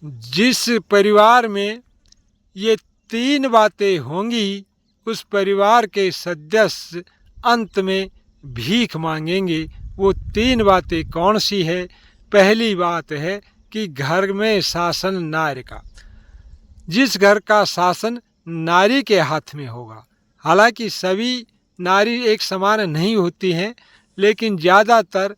जिस परिवार में ये तीन बातें होंगी उस परिवार के सदस्य अंत में भीख मांगेंगे। वो तीन बातें कौन सी है? पहली बात है कि घर में शासन नारी का। जिस घर का शासन नारी के हाथ में होगा, हालांकि सभी नारी एक समान नहीं होती हैं, लेकिन ज़्यादातर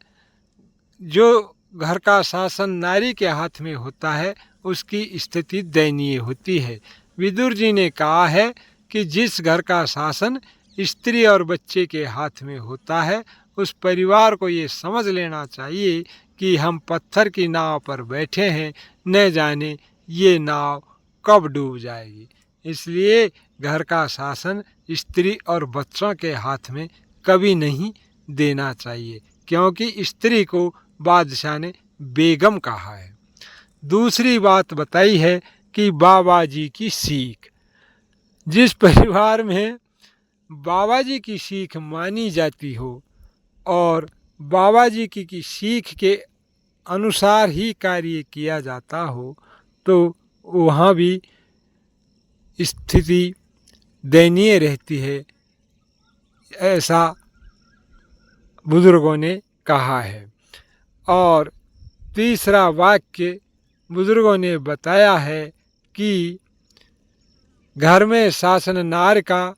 जो घर का शासन नारी के हाथ में होता है उसकी स्थिति दयनीय होती है। विदुर जी ने कहा है कि जिस घर का शासन स्त्री और बच्चे के हाथ में होता है उस परिवार को ये समझ लेना चाहिए कि हम पत्थर की नाव पर बैठे हैं, न जाने ये नाव कब डूब जाएगी। इसलिए घर का शासन स्त्री और बच्चों के हाथ में कभी नहीं देना चाहिए, क्योंकि स्त्री को बादशाह ने बेगम कहा है। दूसरी बात बताई है कि बाबा जी की सीख। जिस परिवार में बाबा जी की सीख मानी जाती हो और बाबा जी की सीख के अनुसार ही कार्य किया जाता हो तो वहाँ भी स्थिति दयनीय रहती है, ऐसा बुजुर्गों ने कहा है। और तीसरा वाक्य बुजुर्गों ने बताया है कि घर में शासन नार का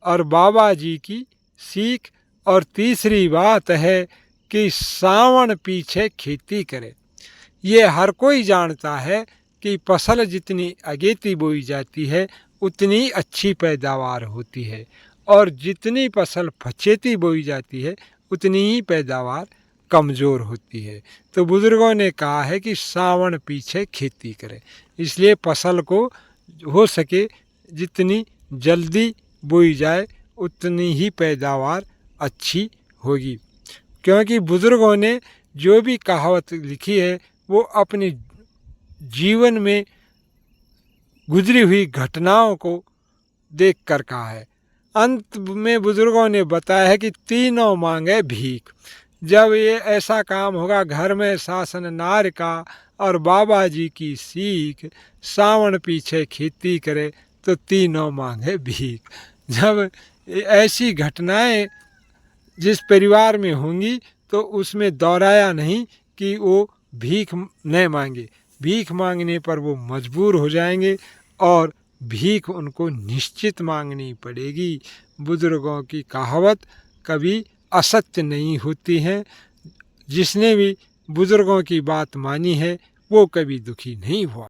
और बाबा जी की सीख। और तीसरी बात है कि सावन पीछे खेती करे। ये हर कोई जानता है कि फसल जितनी अगेती बोई जाती है उतनी अच्छी पैदावार होती है, और जितनी फसल पछेती बोई जाती है उतनी ही पैदावार कमज़ोर होती है। तो बुज़ुर्गों ने कहा है कि सावन पीछे खेती करें, इसलिए फसल को हो सके जितनी जल्दी बोई जाए उतनी ही पैदावार अच्छी होगी। क्योंकि बुज़ुर्गों ने जो भी कहावत लिखी है वो अपने जीवन में गुजरी हुई घटनाओं को देख कर कहा है। अंत में बुज़ुर्गों ने बताया है कि तीनों मांगे भीख। जब ये ऐसा काम होगा, घर में शासन नार का और बाबा जी की सीख, सावन पीछे खेती करे, तो तीनों मांगे भीख। जब ऐसी घटनाएं जिस परिवार में होंगी तो उसमें दोहराया नहीं कि वो भीख न मांगे। भीख मांगने पर वो मजबूर हो जाएंगे और भीख उनको निश्चित मांगनी पड़ेगी। बुजुर्गों की कहावत कभी असत्य नहीं होती है। जिसने भी बुजुर्गों की बात मानी है वो कभी दुखी नहीं हुआ।